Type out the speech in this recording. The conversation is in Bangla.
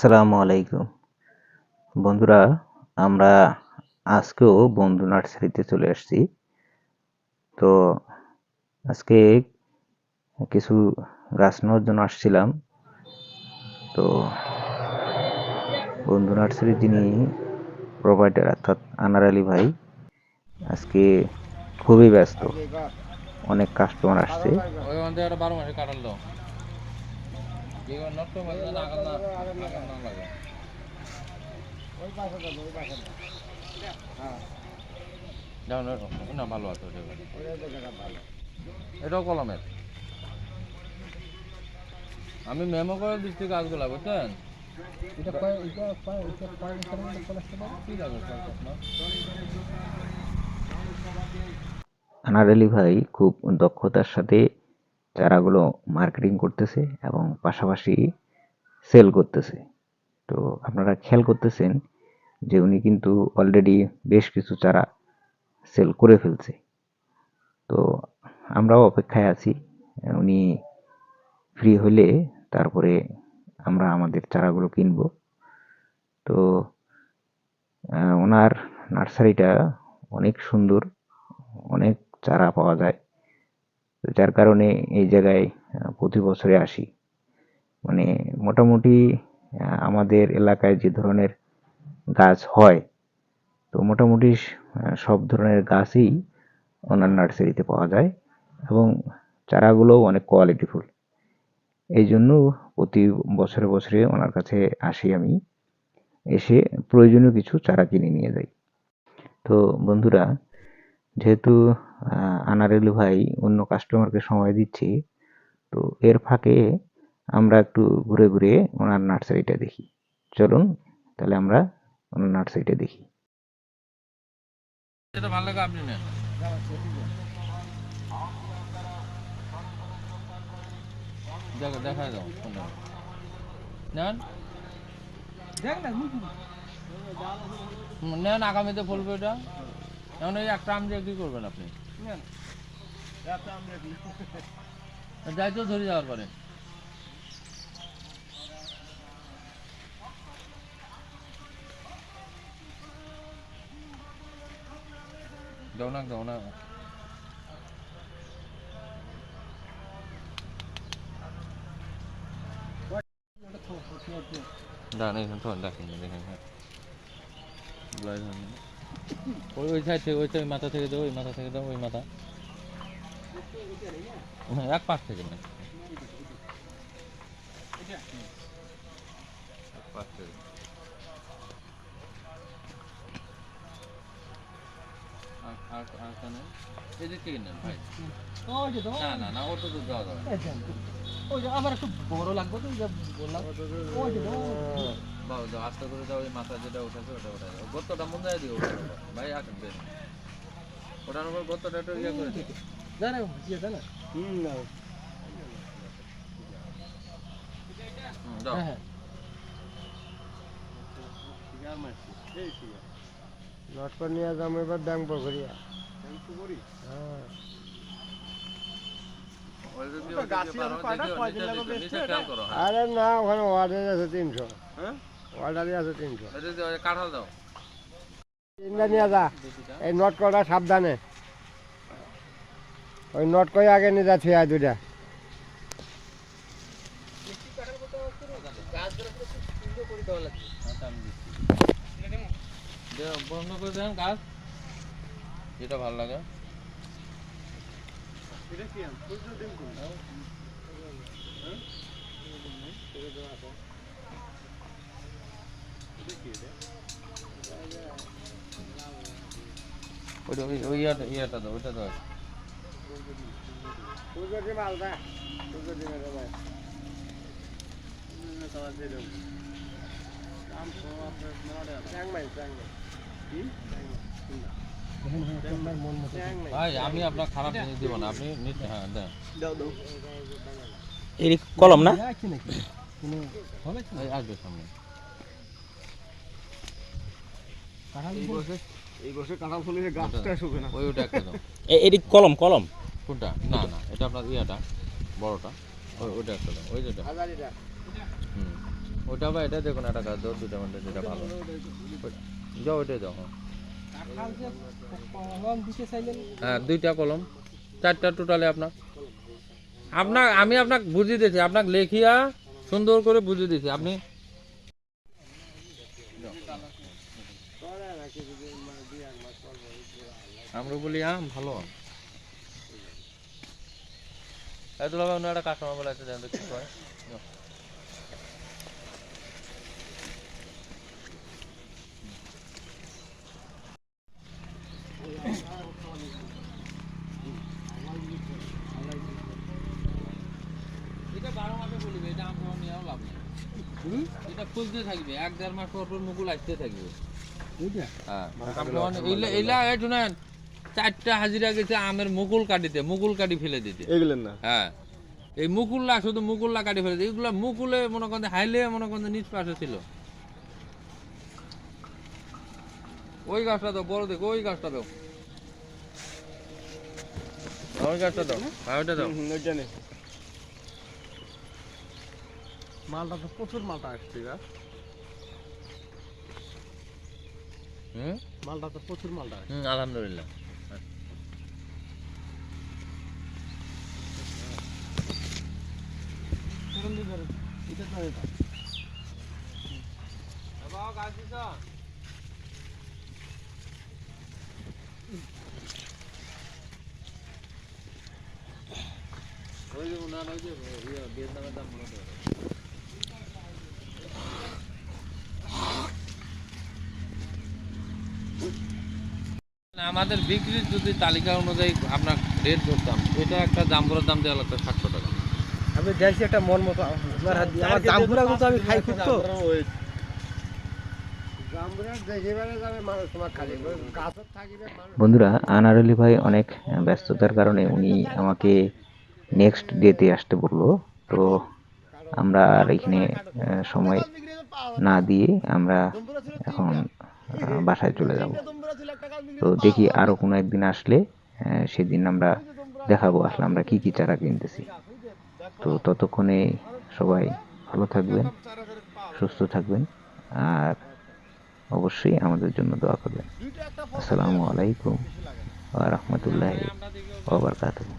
আসসালামু আলাইকুম বন্ধুরা, আমরা আজকেও বন্ধু নার্সারিতে চলে আসছি। তো আজকে কিছু গাছ নেওয়ার জন্য আসছিলাম। তো বন্ধু নার্সারির যিনি প্রোভাইডার অর্থাৎ আনার আলী ভাই আজকে খুবই ব্যস্ত, অনেক কাস্টমার আসছে। ভালো আছে এটাও কলমের। আমি মেমো করে দিচ্ছি গাছগুলা, বুঝছেন? আনার আলী ভাই খুব দক্ষতার সাথে চারাগুলো মার্কেটিং করতেছে এবং পাশাপাশি সেল করতেছে। তো আপনারা খেয়াল করতেছেন যে উনি কিন্তু অলরেডি বেশ কিছু চারা সেল করে ফেলছে। তো আমরাও অপেক্ষায় আছি উনি ফ্রি হলে তারপরে আমরা আমাদের চারাগুলো কিনব। তো ওনার নার্সারিটা অনেক সুন্দর, অনেক চারা পাওয়া যায়, যার কারণে এই জায়গায় প্রতি বছরে আসি। মানে মোটামুটি আমাদের এলাকায় যে ধরনের গাছ হয়, তো মোটামুটি সব ধরনের গাছই ওনার নার্সারিতে পাওয়া যায় এবং চারাগুলোও অনেক কোয়ালিটিফুল। এই জন্য প্রতি বছরে বছরে ওনার কাছে আসি আমি, এসে প্রয়োজনীয় কিছু চারা কিনে নিয়ে যাই। তো বন্ধুরা, যেহেতু আনারুল ভাই অন্য কাস্টমারকে সময় দিচ্ছি, তো এর ফাঁকে আমরা একটু ঘুরে ঘুরে ওনার নার্সারিটা দেখি। চলুন তাহলে আমরা ওনার নার্সারিটা দেখি। যেটা ভালো লাগে আপনি নেন। দেখা দাও নেন নেন, আগামীতে ফলবে এটা। এখন এই একটা আম দিয়ে কি করবেন আপনি? যাই তো ধরে যাওয়ার পরে দাও না ওই সাইড থেকে, ওই মাথা থেকে দাও, ওই মাথা থেকে দাও, ওই মাথা এক পাশ থেকে না, এক পাশ থেকে। এদিক থেকে নেন ভাই। না না, ওটা তো দেওয়া যাবে না। ওই যে আমার একটু বড় লাগবে তো, যে বললাম ওই যে দাও দাও, আস্তে করে দাও। ওই মাথা যেটা উঠেছে ওটা উঠে দাও। গর্তটা মন যায় দিও ওটার উপর ভাই, আসবে ওটার উপর গর্তটা একটু ইয়ে করে দিও। জানা ইয়ে না দাও। হ্যাঁ নট করে নিয়ে যাবো এবার ব্যাংক করিয়া। আরে না, ওখানে অর্ডার আছে 300। অর্ডারই আছে 300। কাঁঠাল দাও। তিনটা নিয়ে যা, এই নোট করা সাবধানে। ওই নোট করে আগে নিয়ে যাচ্ছি আর দুইটা। বন্ধ করে দেন গাছ, যেটা ভালো লাগে। ইয়েটা দাও, ওইটা দাও। মালদা ভাই আমি আপনার খারাপ জিনিস দিব না, আপনি নিতে। হ্যাঁ দেন। এর কলম না? আসবে সামনে। এই বছর কাঁঠাল ফুলেছে, গাছটা শুকে না। ওই ওটা একটা দাও। এর কলম কোনটা? না না, এটা আপনার ইয়েটা বড়টা। ওইটা একটা দাও, ওই যেটা। হুম, ওটা বা এটা দেখুন একটা কাজ দাও, দুটার মধ্যে যেটা ভালো যাও ওইটাই দাও। কাঁঠাল যে কলম দিতে চাইলেন, হ্যাঁ 2টা কলম, 4টা টোটালে আপনার আমি আপনাকে বুঝিয়ে দিয়েছি, আপনাকে লেখিয়া সুন্দর করে বুঝিয়ে দিয়েছি। আপনি আমরা বলি আম ভালো আম। এত লাগে অন্য একটা কাস্টমার বলে আছে, জানতে কি কয়। এটা 12 মাসে বলিবে, এটা আম তোমার নিয়েও লাভ নেই। এটা ফুলতে থাকবে, 1-1.5 মাস পর পর মুকুল আসতে থাকবে। হ্যাঁ এইলা এই শুনেন, 4টা হাজিরা গেছে আমের মুকুল কাটিতে, মুকুল কাটি ফেলে দিতে এগুলেন না হ্যাঁ এই মুকুল্লা, শুধু মুকুল্লা কাটি ফেলে দিতে। এগুলা মুকুলে মনে করেন হাইলে মনে করেন নিচ পাশে ছিল। ওই গাছটা দাও, বড় দেখো ওই গাছটা দাও, ওই গাছটা দাও, হ্যাঁ ওইটা দাও। ওইটা নেই মালটা তো প্রচুর মালটা আসছে গা, হুম মালটা তো প্রচুর মালটা আসছে। আলহামদুলিল্লাহ। এটা তো এটা ওই যে না ওই যে ভিয়েতনামের দাম মনে হয়। আমাদের বিক্রির যদি তালিকা অনুযায়ী আপনার রেট ধরতাম, এটা একটা জাম্বুরার দাম দেওয়া লাগতো 700 টাকা। আমি দেখছি একটা মন মতো আপনার হাত দিয়ে আমার জামপুরা কিন্তু আমি খাই খুব তো জামরুল দেখিবারে যাবে মানুষ তোমার খালি গাছত থাকিবে মানুষ। বন্ধুরা, আনার আলী ভাই অনেক ব্যস্ততার কারণে উনি আমাকে নেক্সট ডেতে আসতে বললো। তো আমরা আর এখানে সময় না দিয়ে আমরা এখন বাসায় চলে যাব। তো দেখি আরো কোনো একদিন আসলে সেদিন আমরা দেখাবো আসলে আমরা কি কি চারা কিনতেছি। তো ততক্ষণে সবাই ভালো থাকবেন, সুস্থ থাকবেন, আর অবশ্যই আমাদের জন্য দোয়া করবেন। আসসালামু আলাইকুম ওয়া রাহমাতুল্লাহি ওয়া বারাকাতুহু।